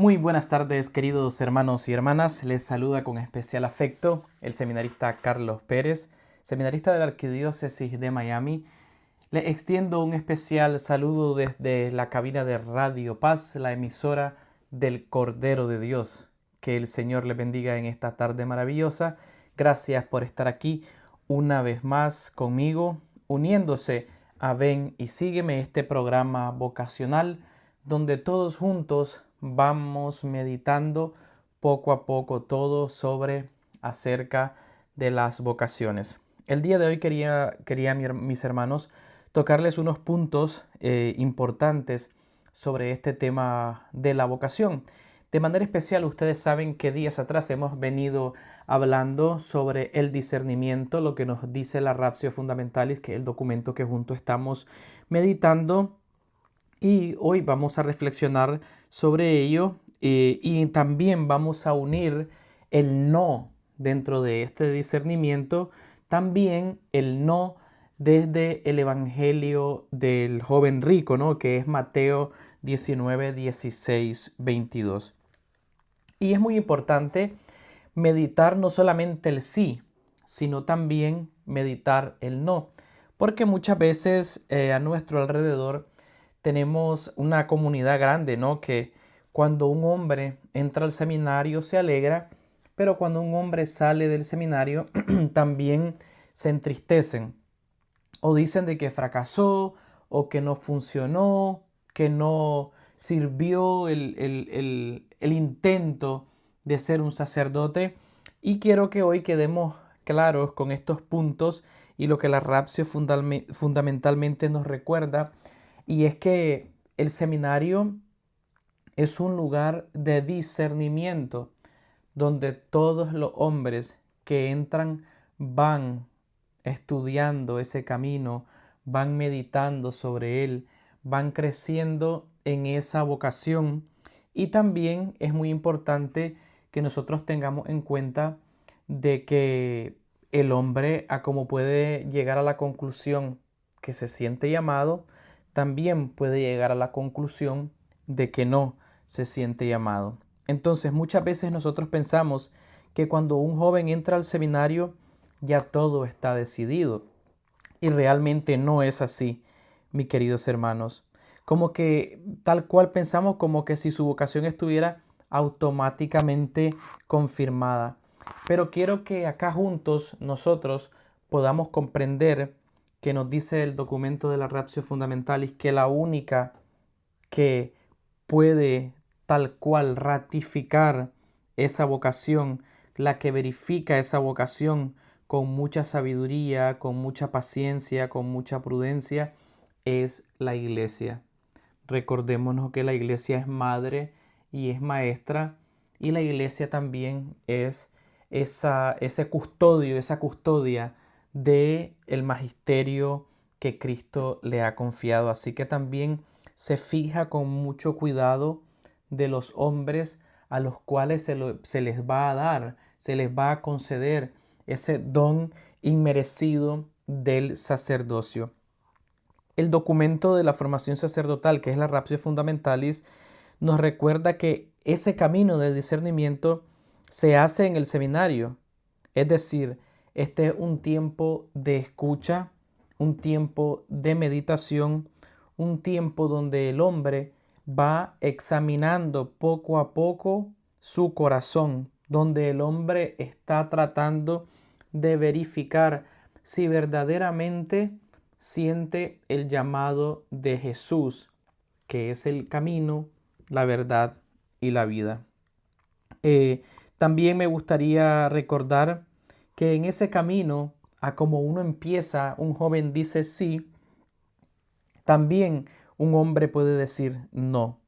Muy buenas tardes, queridos hermanos y hermanas. Les saluda con especial afecto el seminarista Carlos Pérez, seminarista de la Arquidiócesis de Miami. Le extiendo un especial saludo desde la cabina de Radio Paz, la emisora del Cordero de Dios. Que el Señor le bendiga en esta tarde maravillosa. Gracias por estar aquí una vez más conmigo, uniéndose a Ven y Sígueme, este programa vocacional donde todos juntos vamos meditando poco a poco todo sobre acerca de las vocaciones. El día de hoy quería mis hermanos, tocarles unos puntos importantes sobre este tema de la vocación. De manera especial, ustedes saben que días atrás hemos venido hablando sobre el discernimiento, lo que nos dice la Ratio Fundamentalis, que es el documento que juntos estamos meditando. Y hoy vamos a reflexionar sobre ello y también vamos a unir el no dentro de este discernimiento, también el no desde el Evangelio del joven rico, ¿no? Que es Mateo 19, 16, 22. Y es muy importante meditar no solamente el sí, sino también meditar el no, porque muchas veces a nuestro alrededor tenemos una comunidad grande, ¿no? Que cuando un hombre entra al seminario se alegra, pero cuando un hombre sale del seminario también se entristecen o dicen de que fracasó o que no funcionó, que no sirvió el intento de ser un sacerdote. Y quiero que hoy quedemos claros con estos puntos y lo que la Ratio fundamentalmente nos recuerda, y es que el seminario es un lugar de discernimiento donde todos los hombres que entran van estudiando ese camino, van meditando sobre él, van creciendo en esa vocación. Y también es muy importante que nosotros tengamos en cuenta de que el hombre, a como puede llegar a la conclusión que se siente llamado, también puede llegar a la conclusión de que no se siente llamado. Entonces, muchas veces nosotros pensamos que cuando un joven entra al seminario ya todo está decidido. Y realmente no es así, mis queridos hermanos. Como que tal cual pensamos como que si su vocación estuviera automáticamente confirmada. Pero quiero que acá juntos nosotros podamos comprender que nos dice el documento de la Ratio Fundamentalis que la única que puede tal cual ratificar esa vocación, la que verifica esa vocación con mucha sabiduría, con mucha paciencia, con mucha prudencia, es la iglesia. Recordémonos que la iglesia es madre y es maestra, y la iglesia también es ese custodio, esa custodia del magisterio que Cristo le ha confiado. Así que también se fija con mucho cuidado de los hombres a los cuales se les va a dar, se les va a conceder ese don inmerecido del sacerdocio. El documento de la formación sacerdotal, que es la Ratio Fundamentalis, nos recuerda que ese camino de discernimiento se hace en el seminario. Es decir, este es un tiempo de escucha, un tiempo de meditación, un tiempo donde el hombre va examinando poco a poco su corazón, donde el hombre está tratando de verificar si verdaderamente siente el llamado de Jesús, que es el camino, la verdad y la vida. También me gustaría recordar que en ese camino, a como uno empieza, un joven dice sí, también un hombre puede decir no.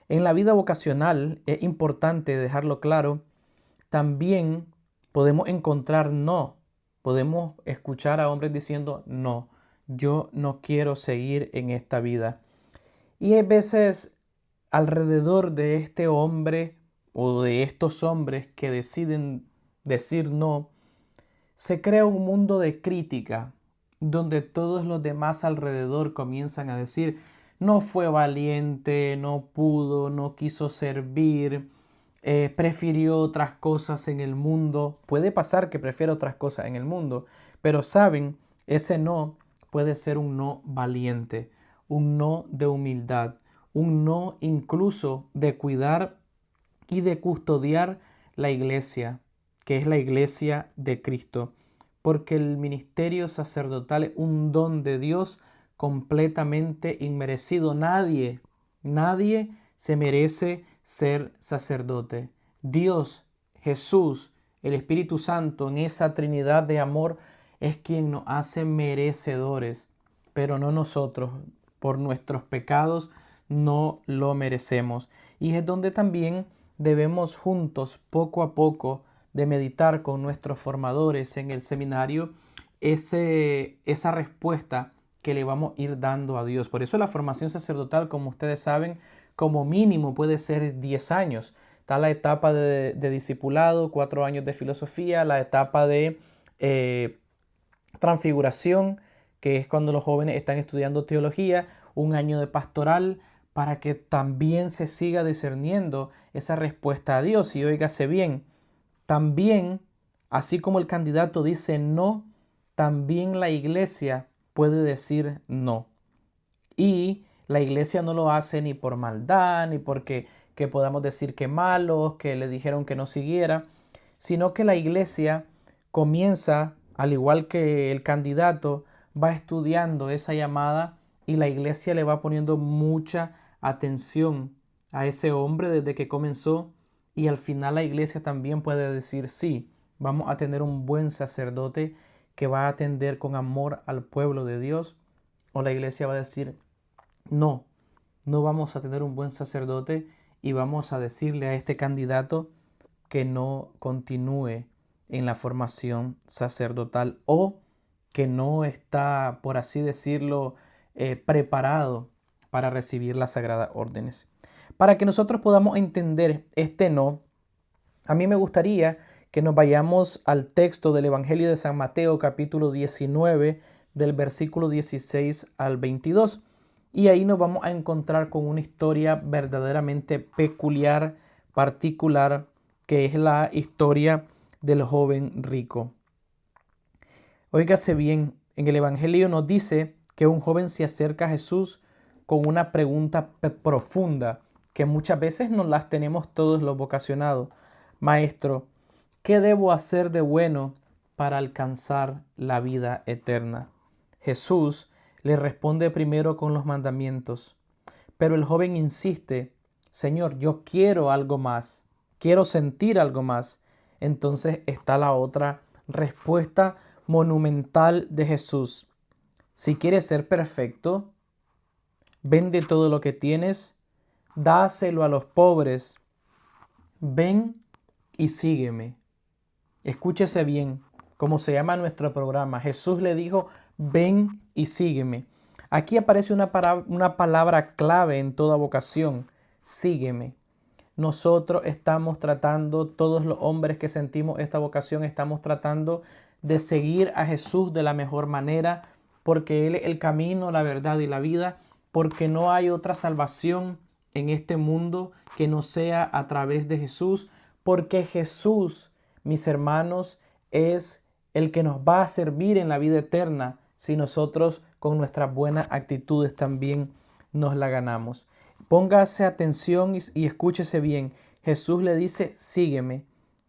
En la vida vocacional es importante dejarlo claro, también podemos encontrar no. Podemos escuchar a hombres diciendo no, yo no quiero seguir en esta vida. Y hay veces alrededor de este hombre o de estos hombres que deciden decir no, se crea un mundo de crítica donde todos los demás alrededor comienzan a decir, no fue valiente, no pudo, no quiso servir, prefirió otras cosas en el mundo. Puede pasar que prefiera otras cosas en el mundo, pero saben, ese no puede ser un no valiente, un no de humildad, un no incluso de cuidar y de custodiar la iglesia, que es la iglesia de Cristo, porque el ministerio sacerdotal es un don de Dios completamente inmerecido. Nadie se merece ser sacerdote. Dios, Jesús, el Espíritu Santo, en esa Trinidad de amor, es quien nos hace merecedores, pero no nosotros. Por nuestros pecados no lo merecemos. Y es donde también debemos juntos, poco a poco, de meditar con nuestros formadores en el seminario esa respuesta que le vamos a ir dando a Dios. Por eso la formación sacerdotal, como ustedes saben, como mínimo puede ser 10 años. Está la etapa de discipulado, 4 años de filosofía, la etapa de transfiguración, que es cuando los jóvenes están estudiando teología, 1 año de pastoral, para que también se siga discerniendo esa respuesta a Dios. Y óigase bien, también, así como el candidato dice no, también la iglesia puede decir no. Y la iglesia no lo hace ni por maldad, ni porque que podamos decir que malos, que le dijeron que no siguiera, sino que la iglesia comienza, al igual que el candidato, va estudiando esa llamada y la iglesia le va poniendo mucha atención a ese hombre desde que comenzó, y al final la iglesia también puede decir sí, vamos a tener un buen sacerdote que va a atender con amor al pueblo de Dios, o la iglesia va a decir no, no vamos a tener un buen sacerdote y vamos a decirle a este candidato que no continúe en la formación sacerdotal, o que no está, por así decirlo, preparado para recibir las sagradas órdenes. Para que nosotros podamos entender este no, a mí me gustaría que nos vayamos al texto del Evangelio de San Mateo, capítulo 19, del versículo 16 al 22. Y ahí nos vamos a encontrar con una historia verdaderamente peculiar, particular, que es la historia del joven rico. Óigase bien, en el Evangelio nos dice que un joven se acerca a Jesús con una pregunta profunda, que muchas veces nos las tenemos todos los vocacionados. Maestro, ¿qué debo hacer de bueno para alcanzar la vida eterna? Jesús le responde primero con los mandamientos, pero el joven insiste: Señor, yo quiero algo más, quiero sentir algo más. Entonces está la otra respuesta monumental de Jesús: si quieres ser perfecto, vende todo lo que tienes, dáselo a los pobres, ven y sígueme. Escúchese bien, como se llama nuestro programa. Jesús le dijo: ven y sígueme. Aquí aparece una palabra clave en toda vocación: sígueme. Nosotros estamos tratando, todos los hombres que sentimos esta vocación, estamos tratando de seguir a Jesús de la mejor manera, porque Él es el camino, la verdad y la vida, porque no hay otra salvación en este mundo que no sea a través de Jesús, porque Jesús, mis hermanos, es el que nos va a servir en la vida eterna si nosotros con nuestras buenas actitudes también nos la ganamos. Póngase atención y escúchese bien. Jesús le dice: sígueme.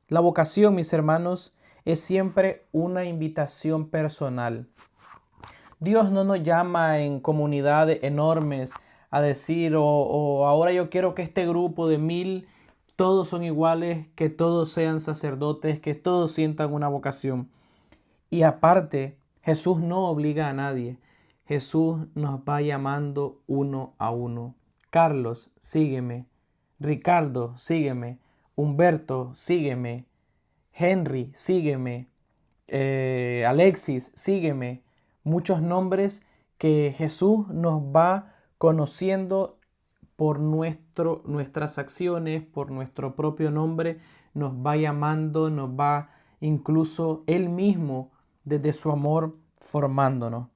La vocación, mis hermanos, es siempre una invitación personal. Dios no nos llama en comunidades enormes a decir, o ahora yo quiero que este grupo de 1000 todos son iguales, que todos sean sacerdotes, que todos sientan una vocación. Y aparte, Jesús no obliga a nadie. Jesús nos va llamando uno a uno. Carlos, sígueme. Ricardo, sígueme. Humberto, sígueme. Henry, sígueme. Alexis, sígueme. Muchos nombres que Jesús nos va conociendo por nuestras acciones, por nuestro propio nombre, nos va llamando, nos va incluso Él mismo desde su amor formándonos.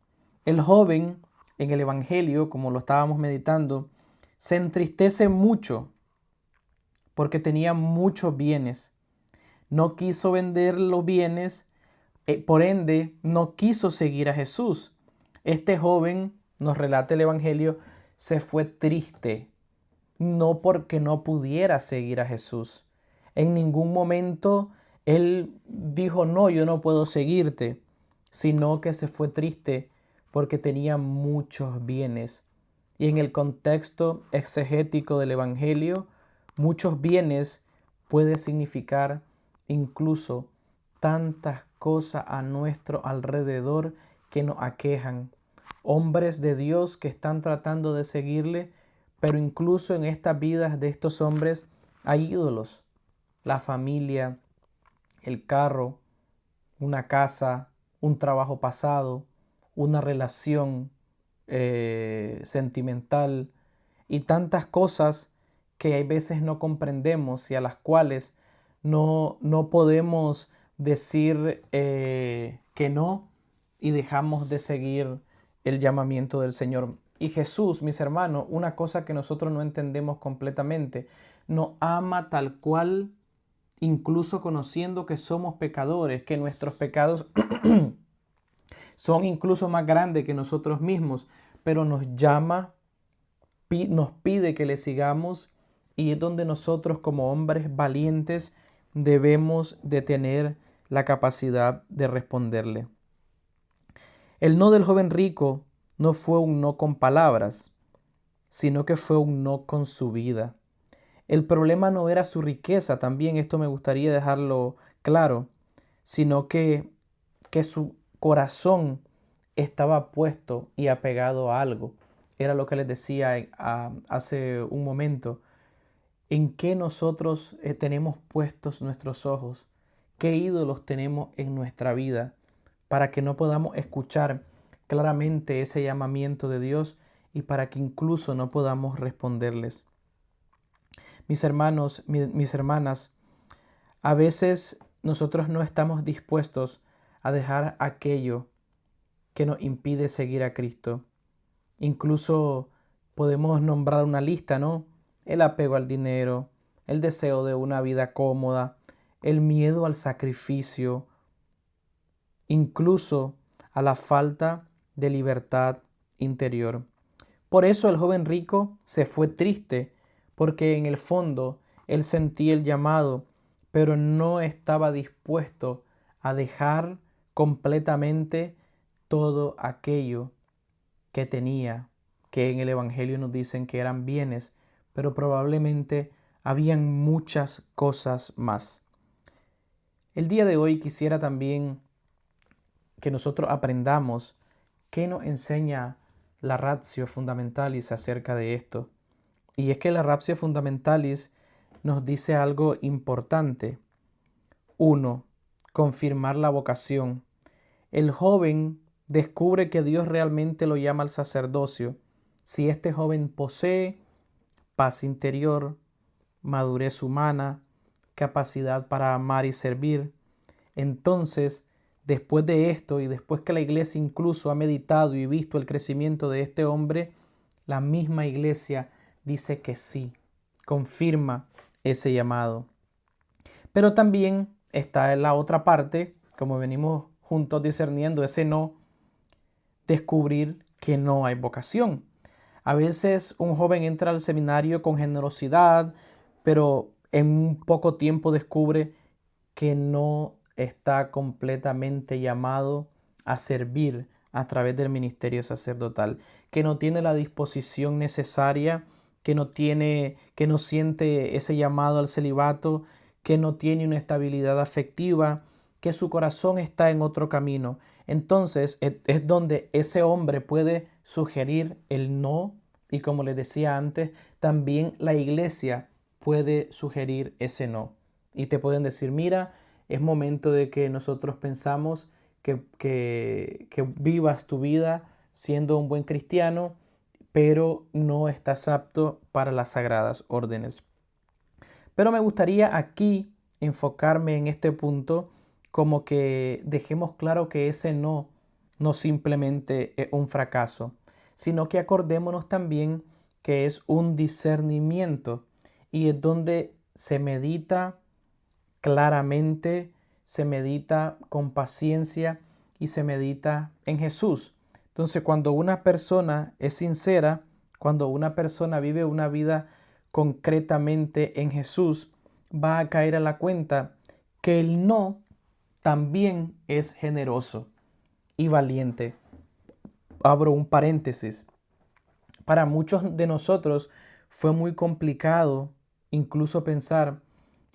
El joven en el Evangelio, como lo estábamos meditando, se entristece mucho porque tenía muchos bienes. No quiso vender los bienes, por ende, no quiso seguir a Jesús. Este joven, nos relata el Evangelio, se fue triste, no porque no pudiera seguir a Jesús. En ningún momento él dijo, no, yo no puedo seguirte, sino que se fue triste porque tenía muchos bienes. Y en el contexto exegético del Evangelio, muchos bienes puede significar incluso tantas cosas a nuestro alrededor que nos aquejan. Hombres de Dios que están tratando de seguirle, pero incluso en estas vidas de estos hombres hay ídolos. La familia, el carro, una casa, un trabajo pasado, una relación sentimental y tantas cosas que hay veces no comprendemos y a las cuales no podemos decir que no y dejamos de seguir el llamamiento del Señor. Y Jesús, mis hermanos, una cosa que nosotros no entendemos completamente, nos ama tal cual, incluso conociendo que somos pecadores, que nuestros pecados son incluso más grandes que nosotros mismos, pero nos llama, nos pide que le sigamos y es donde nosotros como hombres valientes debemos de tener la capacidad de responderle. El no del joven rico no fue un no con palabras, sino que fue un no con su vida. El problema no era su riqueza, también esto me gustaría dejarlo claro, sino que su corazón estaba puesto y apegado a algo. Era lo que les decía hace un momento. ¿En qué nosotros tenemos puestos nuestros ojos? ¿Qué ídolos tenemos en nuestra vida para que no podamos escuchar claramente ese llamamiento de Dios y para que incluso no podamos responderles? Mis hermanos, mis hermanas, a veces nosotros no estamos dispuestos a dejar aquello que nos impide seguir a Cristo. Incluso podemos nombrar una lista, ¿no? El apego al dinero, el deseo de una vida cómoda, el miedo al sacrificio, incluso a la falta de libertad interior. Por eso el joven rico se fue triste, porque en el fondo él sentía el llamado, pero no estaba dispuesto a dejar completamente todo aquello que tenía, que en el Evangelio nos dicen que eran bienes, pero probablemente habían muchas cosas más. El día de hoy quisiera también que nosotros aprendamos qué nos enseña la ratio fundamentalis acerca de esto. Y es que la ratio fundamentalis nos dice algo importante. 1. Confirmar la vocación. El joven descubre que Dios realmente lo llama al sacerdocio si este joven posee paz interior, madurez humana, capacidad para amar y servir. Entonces, después de esto y después que la iglesia incluso ha meditado y visto el crecimiento de este hombre, la misma iglesia dice que sí, confirma ese llamado. Pero también está en la otra parte, como venimos juntos discerniendo, ese no, descubrir que no hay vocación. A veces un joven entra al seminario con generosidad, pero en un poco tiempo descubre que no está completamente llamado a servir a través del ministerio sacerdotal, que no tiene la disposición necesaria, que no siente ese llamado al celibato, que no tiene una estabilidad afectiva, que su corazón está en otro camino. Entonces es donde ese hombre puede sugerir el no y, como les decía antes, también la iglesia puede sugerir ese no. Y te pueden decir, mira, es momento de que nosotros pensamos que vivas tu vida siendo un buen cristiano, pero no estás apto para las sagradas órdenes. Pero me gustaría aquí enfocarme en este punto como que dejemos claro que ese no simplemente es un fracaso, sino que acordémonos también que es un discernimiento y es donde se medita claramente, se medita con paciencia y se medita en Jesús. Entonces, cuando una persona es sincera, cuando una persona vive una vida concretamente en Jesús, va a caer a la cuenta que el no también es generoso y valiente. Abro un paréntesis. Para muchos de nosotros fue muy complicado incluso pensar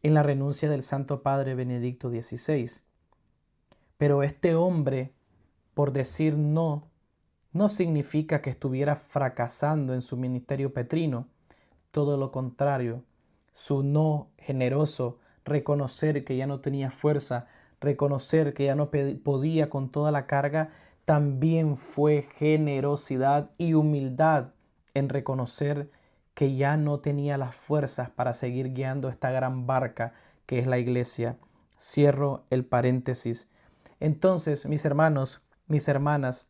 en la renuncia del Santo Padre Benedicto XVI. Pero este hombre, por decir no, no significa que estuviera fracasando en su ministerio petrino. Todo lo contrario, su no generoso, reconocer que ya no tenía fuerza, reconocer que ya no podía con toda la carga, también fue generosidad y humildad en reconocer que ya no tenía las fuerzas para seguir guiando esta gran barca que es la iglesia. Cierro el paréntesis. Entonces, mis hermanos, mis hermanas,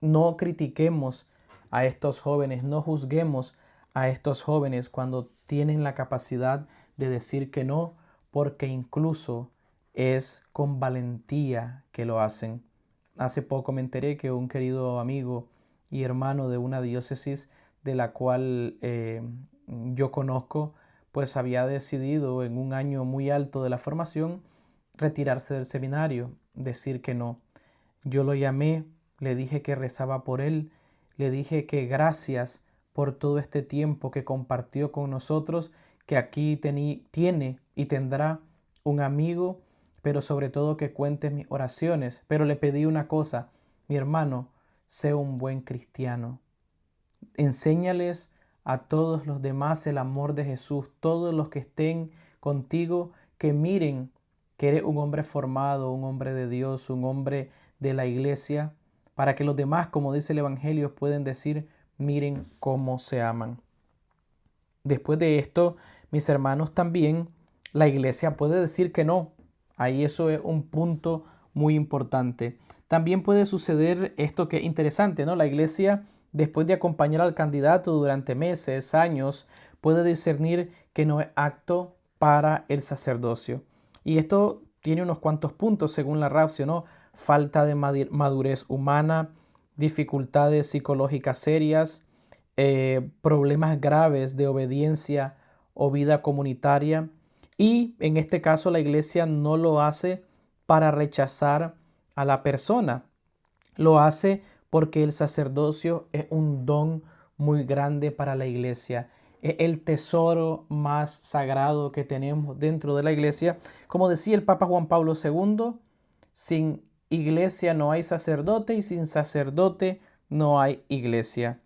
no critiquemos a estos jóvenes, no juzguemos a estos jóvenes cuando tienen la capacidad de decir que no, porque incluso es con valentía que lo hacen. Hace poco me enteré que un querido amigo y hermano de una diócesis de la cual yo conozco, pues había decidido en un año muy alto de la formación retirarse del seminario, decir que no. Yo lo llamé, le dije que rezaba por él, le dije que gracias por todo este tiempo que compartió con nosotros, que aquí tiene y tendrá un amigo, pero sobre todo que cuente mis oraciones. Pero le pedí una cosa, mi hermano, sé un buen cristiano. Enséñales a todos los demás el amor de Jesús, todos los que estén contigo, que miren que eres un hombre formado, un hombre de Dios, un hombre de la iglesia, para que los demás, como dice el Evangelio, pueden decir, miren cómo se aman. Después de esto, mis hermanos, también la iglesia puede decir que no. Ahí eso es un punto muy importante. También puede suceder esto que es interesante, ¿no? La iglesia, después de acompañar al candidato durante meses, años, puede discernir que no es apto para el sacerdocio. Y esto tiene unos cuantos puntos según la ratio, ¿no? Falta de madurez humana, dificultades psicológicas serias, problemas graves de obediencia o vida comunitaria. Y en este caso la iglesia no lo hace para rechazar a la persona, lo hace porque el sacerdocio es un don muy grande para la iglesia. Es el tesoro más sagrado que tenemos dentro de la iglesia. Como decía el Papa Juan Pablo II, sin iglesia no hay sacerdote y sin sacerdote no hay iglesia.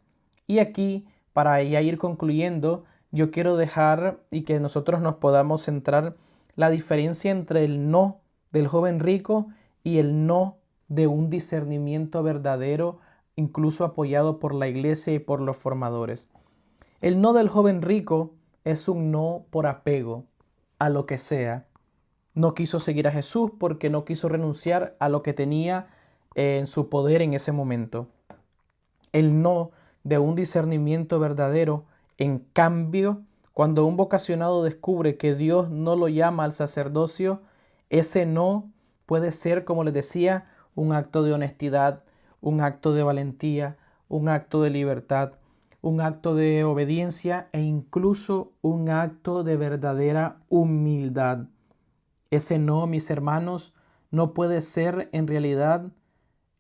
Y aquí, para ya ir concluyendo, yo quiero dejar y que nosotros nos podamos centrar la diferencia entre el no del joven rico y el no de un discernimiento verdadero, incluso apoyado por la iglesia y por los formadores. El no del joven rico es un no por apego a lo que sea. No quiso seguir a Jesús porque no quiso renunciar a lo que tenía en su poder en ese momento. El no de un discernimiento verdadero, en cambio, cuando un vocacionado descubre que Dios no lo llama al sacerdocio, ese no puede ser, como les decía, un acto de honestidad, un acto de valentía, un acto de libertad, un acto de obediencia e incluso un acto de verdadera humildad. Ese no, mis hermanos, no puede ser en realidad,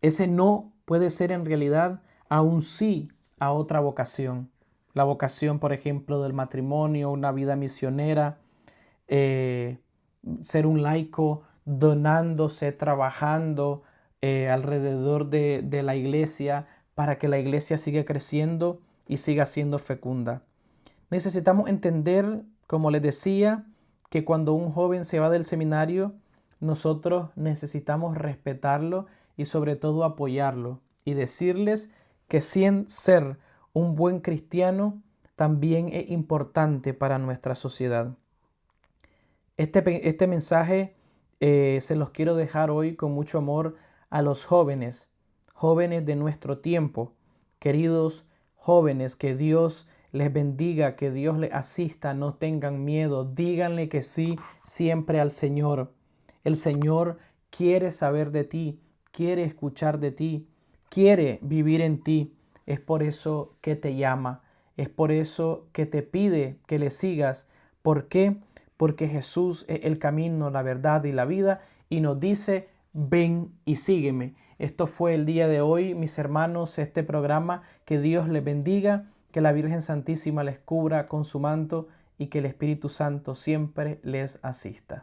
ese no puede ser en realidad a un sí a otra vocación. La vocación, por ejemplo, del matrimonio, una vida misionera, ser un laico donándose, trabajando alrededor de la iglesia para que la iglesia siga creciendo y siga siendo fecunda. Necesitamos entender, como les decía, que cuando un joven se va del seminario, nosotros necesitamos respetarlo y sobre todo apoyarlo y decirles que sin ser un buen cristiano también es importante para nuestra sociedad. Este mensaje se los quiero dejar hoy con mucho amor a los jóvenes, jóvenes de nuestro tiempo, Queridos jóvenes, que Dios les bendiga, que Dios les asista, no tengan miedo, díganle que sí siempre al Señor. El Señor quiere saber de ti, quiere escuchar de ti, quiere vivir en ti. Es por eso que te llama, es por eso que te pide que le sigas. ¿Por qué? Porque Jesús es el camino, la verdad y la vida y nos dice: ven y sígueme. Esto fue el día de hoy, mis hermanos, este programa. Que Dios les bendiga, que la Virgen Santísima les cubra con su manto y que el Espíritu Santo siempre les asista.